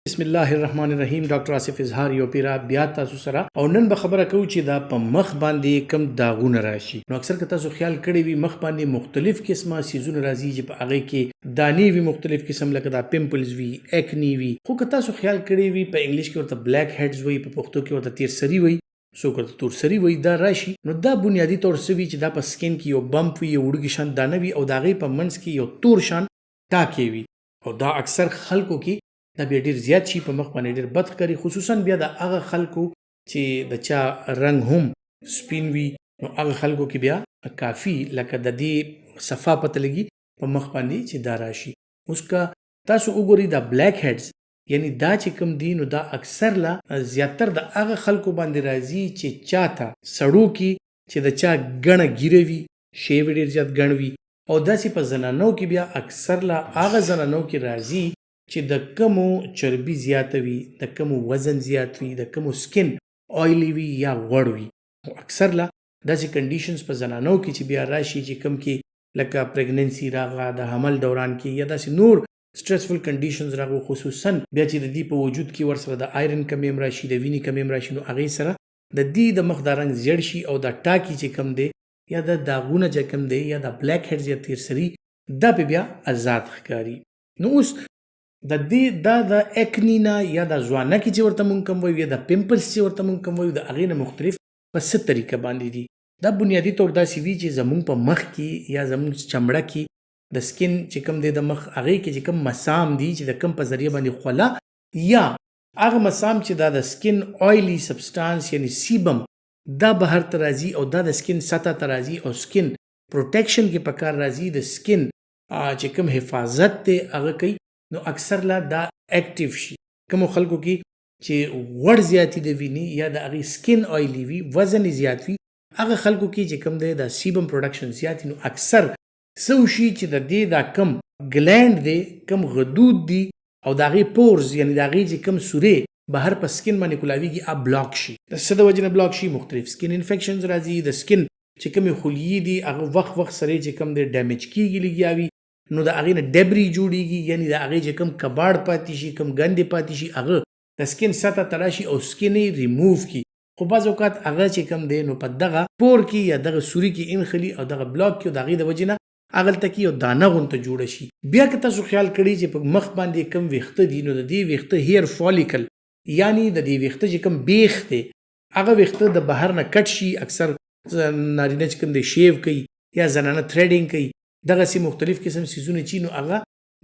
बिस्मिल्लाहिर्रहमानिर्रहीम डॉक्टर आसिफ इजहार یو پیرا بیا تاسو سره او نن به خبره کوو چې دا په مخ باندې کم داغونه راشي. نو اکثر که تاسو خیال کړی وي مخ باندې مختلف قسمه سیزونه راځي چې په هغه کې دانی وي مختلف قسم لکه دا پیمپلز وي اکنی وي. خو که تاسو خیال کړی وي په انګلیش کې ورته بلیک هیډز وي په پښتو کې ورته تیرسری وي څوک ورته تورسری وي دا راشي. نو دا بنیادی طور سوي چې دا په سکین کې یو بمپ وي یو وړوکی شان دانه وي او د هغې په منځ کې یو تور شان ټاکې وي او دا اکثر خلکو کې دا بیا ډیر زیات شي په مخ باندې ډیر بد ښکاري خصوصا بیا د هغه خلکو چې د چا رنګ هم سپین وي نو هغه خلکو کې بیا کافي لکه د دې صفا پته لګي په مخ باندې چې دا راشي. اوس که تاسو وګورئ دا بلیک هیډز یعنی دا چې کوم دي نو دا اکثر لا زیاتر د هغه خلکو باندې راځي چې چاته سړو کې چې د چا ګڼه ګیره وي شی ډیر زیات ګڼ وي او داسې په زنانو کې بیا اکثر لا هغه زنانو کې راځي چې د کمو چربي زیاته وي د کمو وزن زیات وي د کمو سکن آیلی وي یا غوړ وي. اکثر لا داسې کنډیشنز په زنانو کې چې بیا راشي چې کم کې لکه پریګننسي راغله د حمل دوران کې یا داسې نور سټرسفل کنډیشنز راغلو خصوصا بیا چې د دې په وجود کې ورسره د آیرن کمی هم راشي د وینې کمی هم راشي نو هغې سره د دې د مخ دا رنګ زیړ شي او دا ټاکي چې کم دی یا د داغونه چې کم دی یا د بلیک هیډز یا تیرسري دا په بیا آزاد ښکاري. نو اوس د دې دا د اکنینا یا د ځوانکي چې ورته مونږ کوم وایو یا د پیمپلز چې ورته مونږ کوم وایو د هغې نه مختلف په څه طریقه باندې دي. دا بنیادي طور داسې وي چې زمونږ په مخ کې یا زمونږ چمړه کې د سکن چې کوم دی د مخ هغې کې چې کوم مسام دي چې د کوم په ذریعه باندې خوله یا هغه مسام چې دا د سکن آیلی سبسټانس یعنی سیبم دا بهر ته راځي او دا د سکن سطح ته راځي او سکن پروټیکشن کې پکار راځي د سکن چې کوم حفاظت دی هغه کوي نو اکثر لا دا اکټیو شي. کومو خلکو کې چې غوړ زیاتی د ویني یا د هغې سکن آیلی وي وزن زیات وي هغه خلکو کې چې کوم دی د سیبم پروډکشن زیات نو اکثر څه وشي چې د دې دا کم ګلینډ دی کم غدود دي او د هغې پورز یعنی د هغې چې کم سورې بهر په سکن باندې کولاویږي ا بلاک شي. د څه د وجې نه بلاک شي مختلف سکن انفیکشنز راځي د سکن چې کومې خلیې دي هغه وخت وخت سره چې کوم دی ډیمیج کېږي لګیا نو د هغې نه ډبري جوړیږي یعنی د هغې چې کوم کباړ پاتې شي کوم ګندې پاتې شي هغه د سکن سطح ته راشي او سکن یې ریموو کړي. خو بعض اوقات هغه چې کوم دی نو په دغه پور کې یا دغه سوري کې انخلي او دغه بلاک کې او د هغې د وجې نه هغلته کې یو دانه غونته جوړه شي. بیا که تاسو خیال کړئ چې په مخ باندې کم ویښته دي نو د دې ویښته هیر فالیکل یعنی د دې ویښته چې کوم بیخ دی هغه ویښته د بهر نه کټ شي. اکثر نارینه چې کوم دی شیو کوي یا زنانه تھریډینګ کوي دغسې مختلف قسم سیزونه چې نو هغه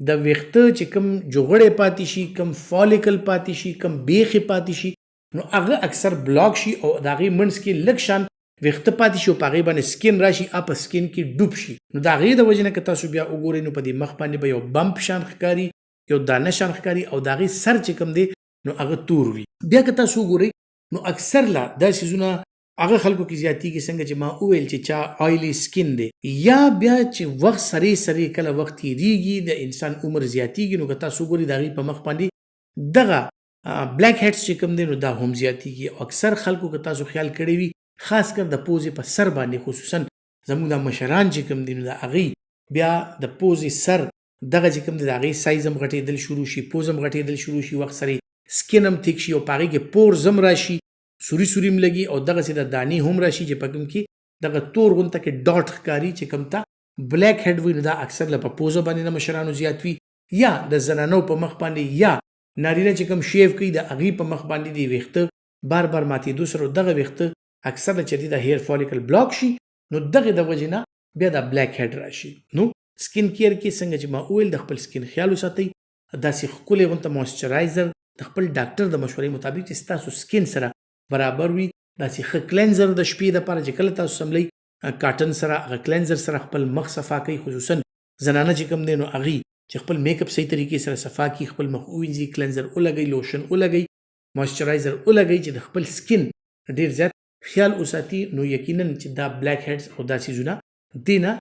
د ویښته چې کوم جوغړې پاتې شي کوم فالیکل پاتې شي کوم بیخې پاتې شي نو هغه اکثر بلاک شي او د هغې منځ کې لږ شان ویښته پاتې شي او په هغې باندې سکن راشي په سکن کې ډوب شي. نو د هغې د وجې نه که تاسو بیا وګورئ نو په دې مخ باندې به یو بمپ شان ښکاري یو دانه شان ښکاري او د هغې سر چې کوم دی نو هغه تور وي. بیا که تاسو وګورئ نو اکثر لا دا سیزونه هغه خلکو کې زیاتېږي څنګه چې ما وویل چې چا آیلی سکن دی یا بیا چې وخت سرې سرې کله وخت تېرېږي د انسان عمر زیاتېږي نو که تاسو وګورئ د هغې په مخ باندې دغه بلیک هیډز چې کوم دی نو دا هم زیاتېږي. او اکثر خلکو که تاسو خیال کړی وي خاص کر د پوزې په سر باندې خصوصا زموږ د مشران چې کوم دي نو د هغې بیا د پوزې سر دغه چې کوم دی د هغې سایز هم غټېدل شروع شي پوز هم غټېدل شروع شي وخت سره سکن هم تیک شي او په هغې کې پورز هم راشي سوري سوري هم لګي او دغسې د دانې هم راشي چې په کوم کې دغه تور غونته کې ډاټ ښکاري چې کوم ته بلیک هیډ وي نو دا اکثر له په پوزه باندې د مشرانو زیات وي یا د زنانو په مخ باندې یا نارینه چې کوم شیو کوي د هغې په مخ باندې د ویښته بار بار ماتېدو سره دغه ویښته اکثر چې دی د هیر فالیکل بلاک شي نو دغې د وجې نه بیا د بلیک هیډ راشي. نو سکن کیر کې څنګه چې ما وویل د خپل سکن خیال وساتئ داسې ښکلی غونته موسچرایزر د خپل ډاکټر د مشورې مطابق چې ستاسو سکن سره برابر وي داسې ښه کلینزر د شپې دپاره چې کله تاسو سملی کاټن سره هغه کلینزر سره خپل مخ صفا کوي خصوصا زنانه چې کوم دی نو هغې چې خپل میک اپ صحیح طریقې سره صفا کړي خپل مخ ووینځي کلینزر ولګوي لوشن ولګوي موسچرایزر ولګوي چې د خپل سکن ډېر زیات خیال وساتي نو یقینا چې دا بلیک هیډز او دا سیزونه دې نه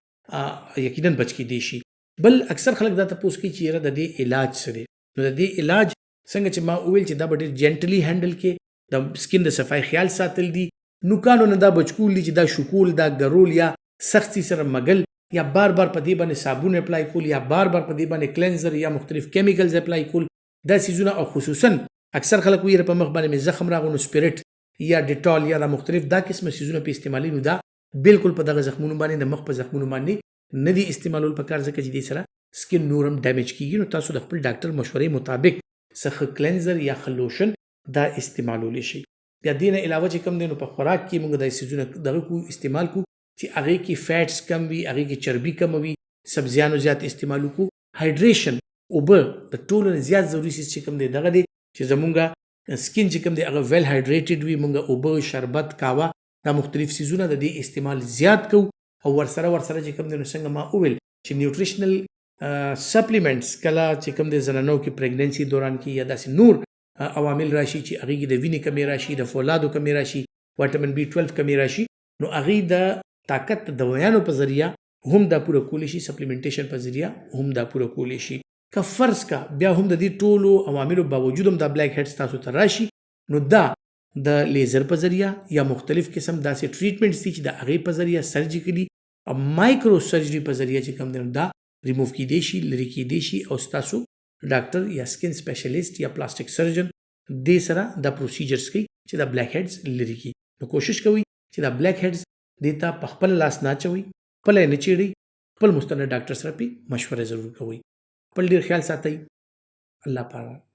یقینا بچ کېدی شي. بل اکثر خلک دا تپوس کوي چې یاره د دې علاج څه دی نو د دې علاج څنګه چې ما وویل چې دا به ډېر جینټلی هینډل کې د سکن د صفای خیال ساتل دي نوکانو نه دا بچکول دي چې دا شکول دا ګرول یا سختی سره مګل یا بار بار په دې باندې صابون اپلای کول یا بار بار په دې باندې کلینزر یا مختلف کیمیکلز اپلای کول دا سیزونه او خصوصا اکثر خلک ویره په مخ باندې زخم راغونو سپیرټ یا ډیټول یا د مختلف دا قسمه سیزونه په استعمالي نو دا بالکل په دغه زخمونو باندې د مخ په زخمونو باندې نه دي استعمالول پکار ځکه چې دې سره سکین نورم ډیمیج کیږي نو تاسو د خپل ډاکټر مشورې مطابق څخه کلینزر یا خلوشن دا استعمالول شي بیا دې نه علاوه چې کوم دی نو په خوراک کې موږ د سیزونه دغه کو استعمال کو چې هغه کې فیټس کم وي هغه کې چربي کم وي سبزیانو زیات استعمال کو هایډریشن اوبه د ټولو نه زیات ضروري شي چې کوم دی دغه دی چې زمونږه سکین چې کوم دی هغه ویل هایډریټډ وي مونږه اوبه شربت کاوه دا مختلف سیزونه د دې استعمال زیات کو او ورسره چې کوم دی نو څنګه ما وویل چې نیوټریشنل سپلیمنټس کله چې کوم دی زنانو کې پریګننسي دوران کې یا داسې نور عوامل راشي چې هغه کې د وینې کمی راشي د فولادو کمی راشي وټامین B12 کمی راشي نو هغه د طاقت د دوایانو په ذریعہ هم دا پوره کولی شي سپلیمنټیشن په ذریعہ هم دا پوره کولی شي که فرض کا بیا هم د دې ټولو عواملو باوجود هم دا بلیک هیډز تاسو ته راشي نو دا د لیزر په ذریعہ یا مختلف قسم داسې ټریټمنټس دي چې د هغې په ذریعہ سرجیکلی او مایکرو سرجری په ذریعہ چې کوم دی دا ریموو کیدی شي لرې کیدی شي او ستاسو ډاکټر یا سکین سپیشلیسټ یا پلاستیک سرجن دې سره دا پروسیجرز کوي چې دا بلیک هیډز لرې کړي نو کوشش کوئ چې دا بلیک هیډز دې ته په خپل لاس نه اچوئ خپل یې نه چیړئ خپل مستند ډاکټر سره پې مشوره ضرور کوئ خپل ډېر خیال ساتئ الله پاک